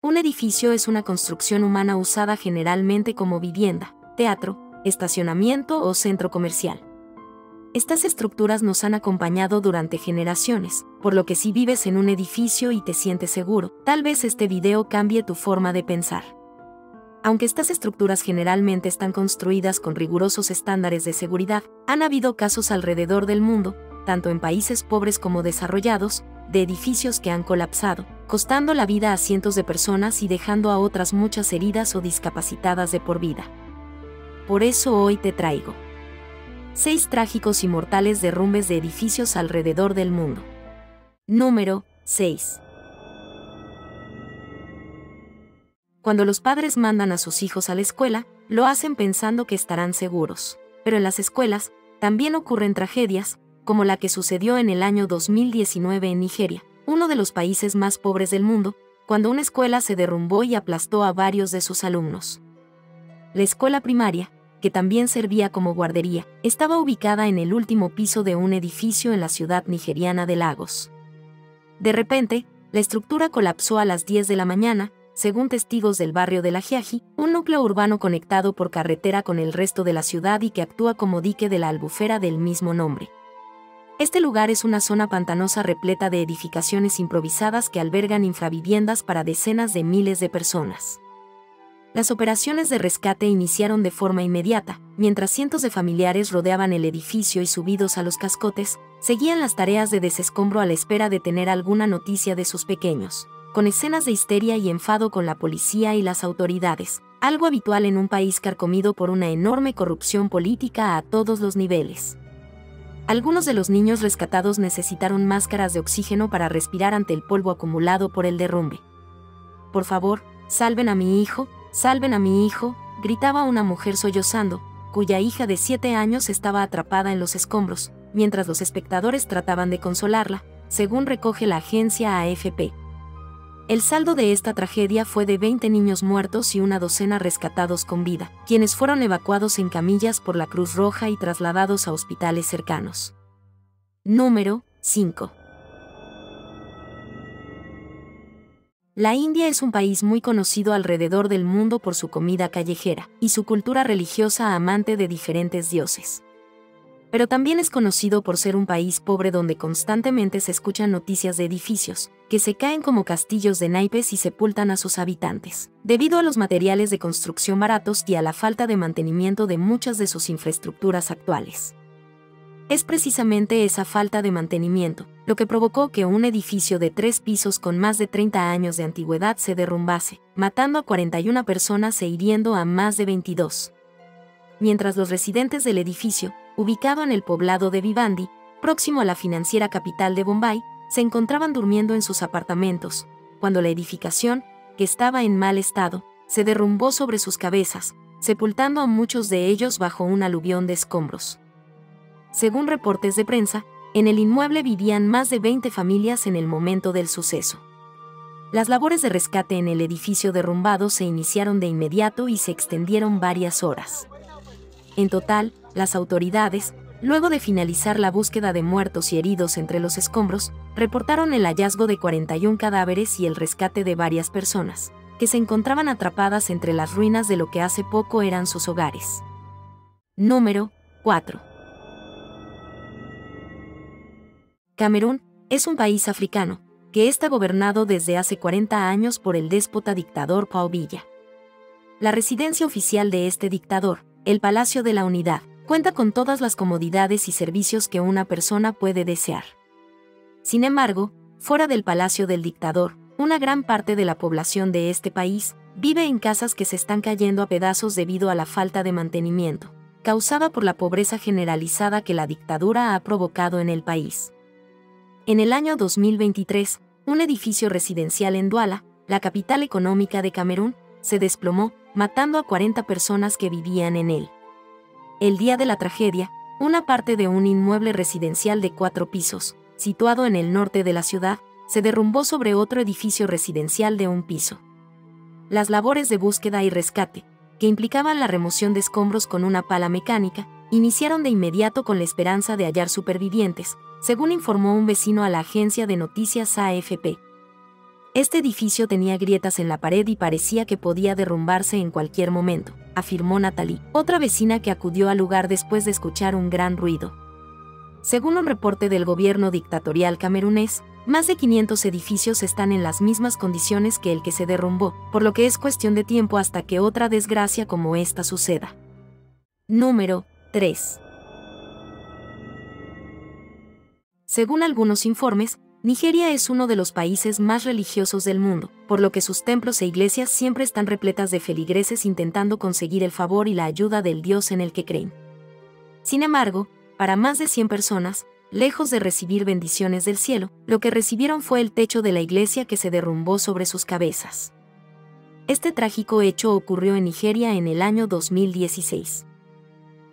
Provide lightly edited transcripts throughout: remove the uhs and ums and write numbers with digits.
Un edificio es una construcción humana usada generalmente como vivienda, teatro, estacionamiento o centro comercial. Estas estructuras nos han acompañado durante generaciones, por lo que si vives en un edificio y te sientes seguro, tal vez este video cambie tu forma de pensar. Aunque estas estructuras generalmente están construidas con rigurosos estándares de seguridad, han habido casos alrededor del mundo, tanto en países pobres como desarrollados, de edificios que han colapsado, costando la vida a cientos de personas y dejando a otras muchas heridas o discapacitadas de por vida. Por eso hoy te traigo 6 trágicos y mortales derrumbes de edificios alrededor del mundo. Número 6. Cuando los padres mandan a sus hijos a la escuela, lo hacen pensando que estarán seguros. Pero en las escuelas, también ocurren tragedias, como la que sucedió en el año 2019 en Nigeria, uno de los países más pobres del mundo, cuando una escuela se derrumbó y aplastó a varios de sus alumnos. La escuela primaria, que también servía como guardería, estaba ubicada en el último piso de un edificio en la ciudad nigeriana de Lagos. De repente, la estructura colapsó a las 10 de la mañana, según testigos del barrio de Lajiaji, un núcleo urbano conectado por carretera con el resto de la ciudad y que actúa como dique de la albufera del mismo nombre. Este lugar es una zona pantanosa repleta de edificaciones improvisadas que albergan infraviviendas para decenas de miles de personas. Las operaciones de rescate iniciaron de forma inmediata, mientras cientos de familiares rodeaban el edificio y subidos a los cascotes, seguían las tareas de desescombro a la espera de tener alguna noticia de sus pequeños, con escenas de histeria y enfado con la policía y las autoridades, algo habitual en un país carcomido por una enorme corrupción política a todos los niveles. Algunos de los niños rescatados necesitaron máscaras de oxígeno para respirar ante el polvo acumulado por el derrumbe. «Por favor, salven a mi hijo, gritaba una mujer sollozando, cuya hija de 7 años estaba atrapada en los escombros, mientras los espectadores trataban de consolarla, según recoge la agencia AFP. El saldo de esta tragedia fue de 20 niños muertos y una docena rescatados con vida, quienes fueron evacuados en camillas por la Cruz Roja y trasladados a hospitales cercanos. Número 5. La India es un país muy conocido alrededor del mundo por su comida callejera y su cultura religiosa amante de diferentes dioses. Pero también es conocido por ser un país pobre donde constantemente se escuchan noticias de edificios que se caen como castillos de naipes y sepultan a sus habitantes, debido a los materiales de construcción baratos y a la falta de mantenimiento de muchas de sus infraestructuras actuales. Es precisamente esa falta de mantenimiento lo que provocó que un edificio de 3 pisos con más de 30 años de antigüedad se derrumbase, matando a 41 personas e hiriendo a más de 22. Mientras los residentes del edificio, ubicado en el poblado de Bhiwandi, próximo a la financiera capital de Bombay, se encontraban durmiendo en sus apartamentos, cuando la edificación, que estaba en mal estado, se derrumbó sobre sus cabezas, sepultando a muchos de ellos bajo un aluvión de escombros. Según reportes de prensa, en el inmueble vivían más de 20 familias en el momento del suceso. Las labores de rescate en el edificio derrumbado se iniciaron de inmediato y se extendieron varias horas. En total, las autoridades, luego de finalizar la búsqueda de muertos y heridos entre los escombros, reportaron el hallazgo de 41 cadáveres y el rescate de varias personas, que se encontraban atrapadas entre las ruinas de lo que hace poco eran sus hogares. Número 4. Camerún es un país africano, que está gobernado desde hace 40 años por el déspota dictador Paul Biya. La residencia oficial de este dictador, el Palacio de la Unidad, cuenta con todas las comodidades y servicios que una persona puede desear. Sin embargo, fuera del Palacio del Dictador, una gran parte de la población de este país vive en casas que se están cayendo a pedazos debido a la falta de mantenimiento, causada por la pobreza generalizada que la dictadura ha provocado en el país. En el año 2023, un edificio residencial en Douala, la capital económica de Camerún, se desplomó, matando a 40 personas que vivían en él. El día de la tragedia, una parte de un inmueble residencial de 4 pisos, situado en el norte de la ciudad, se derrumbó sobre otro edificio residencial de 1 piso. Las labores de búsqueda y rescate, que implicaban la remoción de escombros con una pala mecánica, iniciaron de inmediato con la esperanza de hallar supervivientes, según informó un vecino a la agencia de noticias AFP. Este edificio tenía grietas en la pared y parecía que podía derrumbarse en cualquier momento, afirmó Natalie, otra vecina que acudió al lugar después de escuchar un gran ruido. Según un reporte del gobierno dictatorial camerunés, más de 500 edificios están en las mismas condiciones que el que se derrumbó, por lo que es cuestión de tiempo hasta que otra desgracia como esta suceda. Número 3. Según algunos informes, Nigeria es uno de los países más religiosos del mundo, por lo que sus templos e iglesias siempre están repletas de feligreses intentando conseguir el favor y la ayuda del Dios en el que creen. Sin embargo, para más de 100 personas, lejos de recibir bendiciones del cielo, lo que recibieron fue el techo de la iglesia que se derrumbó sobre sus cabezas. Este trágico hecho ocurrió en Nigeria en el año 2016.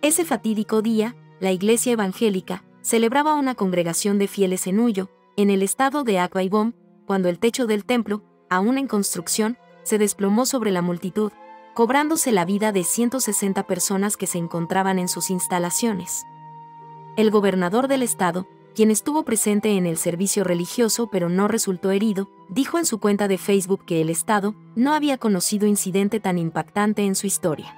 Ese fatídico día, la iglesia evangélica celebraba una congregación de fieles en Uyo, en el estado de Akwa Ibom, cuando el techo del templo, aún en construcción, se desplomó sobre la multitud, cobrándose la vida de 160 personas que se encontraban en sus instalaciones. El gobernador del estado, quien estuvo presente en el servicio religioso pero no resultó herido, dijo en su cuenta de Facebook que el estado no había conocido incidente tan impactante en su historia.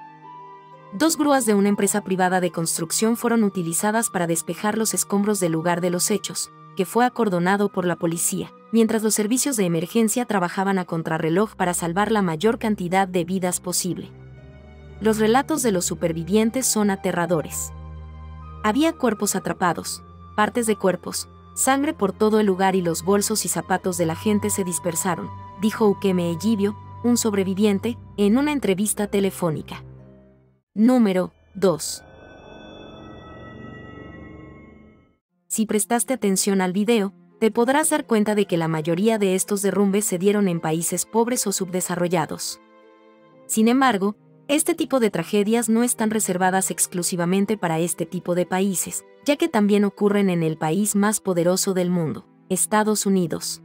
2 grúas de una empresa privada de construcción fueron utilizadas para despejar los escombros del lugar de los hechos, que fue acordonado por la policía, mientras los servicios de emergencia trabajaban a contrarreloj para salvar la mayor cantidad de vidas posible. Los relatos de los supervivientes son aterradores. Había cuerpos atrapados, partes de cuerpos, sangre por todo el lugar y los bolsos y zapatos de la gente se dispersaron, dijo Ukeme Ejibio, un sobreviviente, en una entrevista telefónica. Número 2. Si prestaste atención al video, te podrás dar cuenta de que la mayoría de estos derrumbes se dieron en países pobres o subdesarrollados. Sin embargo, este tipo de tragedias no están reservadas exclusivamente para este tipo de países, ya que también ocurren en el país más poderoso del mundo, Estados Unidos.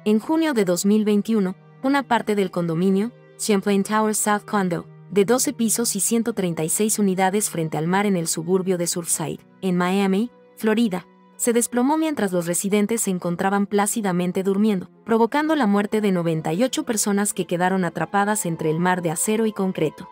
En junio de 2021, una parte del condominio, Champlain Towers South Condo, de 12 pisos y 136 unidades frente al mar en el suburbio de Surfside, en Miami, Florida, se desplomó mientras los residentes se encontraban plácidamente durmiendo, provocando la muerte de 98 personas que quedaron atrapadas entre el mar de acero y concreto.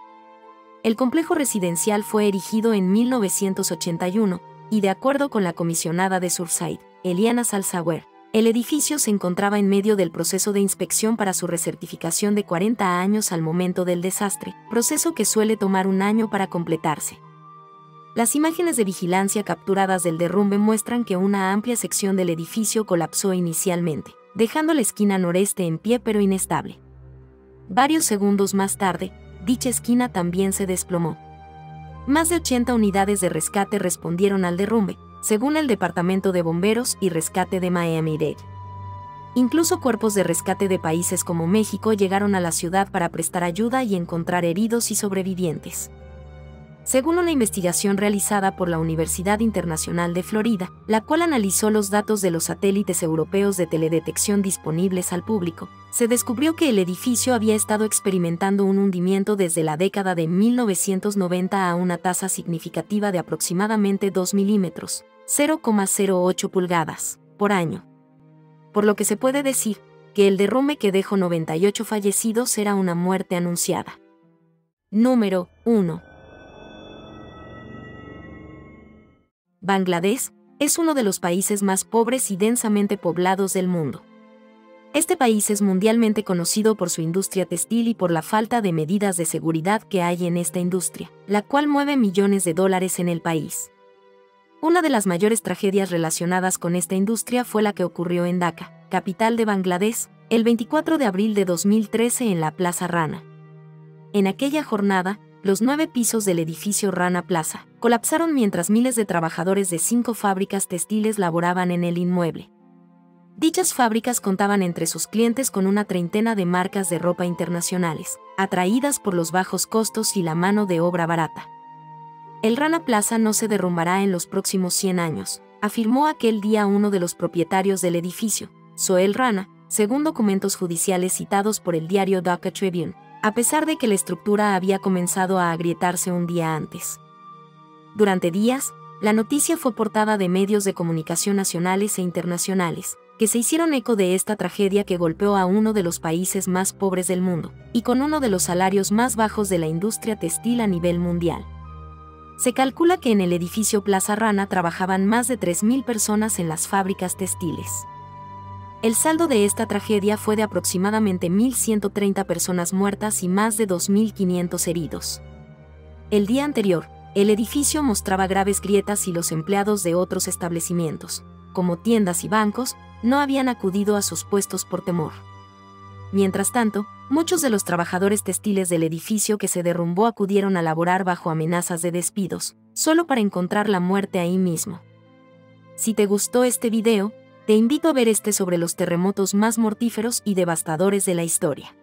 El complejo residencial fue erigido en 1981, y de acuerdo con la comisionada de Surfside, Eliana Salzauer, el edificio se encontraba en medio del proceso de inspección para su recertificación de 40 años al momento del desastre, proceso que suele tomar un año para completarse. Las imágenes de vigilancia capturadas del derrumbe muestran que una amplia sección del edificio colapsó inicialmente, dejando la esquina noreste en pie pero inestable. Varios segundos más tarde, dicha esquina también se desplomó. Más de 80 unidades de rescate respondieron al derrumbe, según el Departamento de Bomberos y Rescate de Miami-Dade. Incluso cuerpos de rescate de países como México llegaron a la ciudad para prestar ayuda y encontrar heridos y sobrevivientes. Según una investigación realizada por la Universidad Internacional de Florida, la cual analizó los datos de los satélites europeos de teledetección disponibles al público, se descubrió que el edificio había estado experimentando un hundimiento desde la década de 1990 a una tasa significativa de aproximadamente 2 milímetros, 0,08 pulgadas, por año. Por lo que se puede decir que el derrumbe que dejó 98 fallecidos era una muerte anunciada. Número 1. Bangladesh es uno de los países más pobres y densamente poblados del mundo. Este país es mundialmente conocido por su industria textil y por la falta de medidas de seguridad que hay en esta industria, la cual mueve millones de dólares en el país. Una de las mayores tragedias relacionadas con esta industria fue la que ocurrió en Dhaka, capital de Bangladesh, el 24 de abril de 2013 en la Plaza Rana. En aquella jornada, los 9 pisos del edificio Rana Plaza colapsaron mientras miles de trabajadores de 5 fábricas textiles laboraban en el inmueble. Dichas fábricas contaban entre sus clientes con una treintena de marcas de ropa internacionales, atraídas por los bajos costos y la mano de obra barata. El Rana Plaza no se derrumbará en los próximos 100 años, afirmó aquel día uno de los propietarios del edificio, Soel Rana, según documentos judiciales citados por el diario Dhaka Tribune, a pesar de que la estructura había comenzado a agrietarse un día antes. Durante días, la noticia fue portada de medios de comunicación nacionales e internacionales, que se hicieron eco de esta tragedia que golpeó a uno de los países más pobres del mundo, y con uno de los salarios más bajos de la industria textil a nivel mundial. Se calcula que en el edificio Plaza Rana trabajaban más de 3.000 personas en las fábricas textiles. El saldo de esta tragedia fue de aproximadamente 1.130 personas muertas y más de 2.500 heridos. El día anterior, el edificio mostraba graves grietas y los empleados de otros establecimientos, como tiendas y bancos, no habían acudido a sus puestos por temor. Mientras tanto, muchos de los trabajadores textiles del edificio que se derrumbó acudieron a laborar bajo amenazas de despidos, solo para encontrar la muerte ahí mismo. Si te gustó este video, te invito a ver este sobre los terremotos más mortíferos y devastadores de la historia.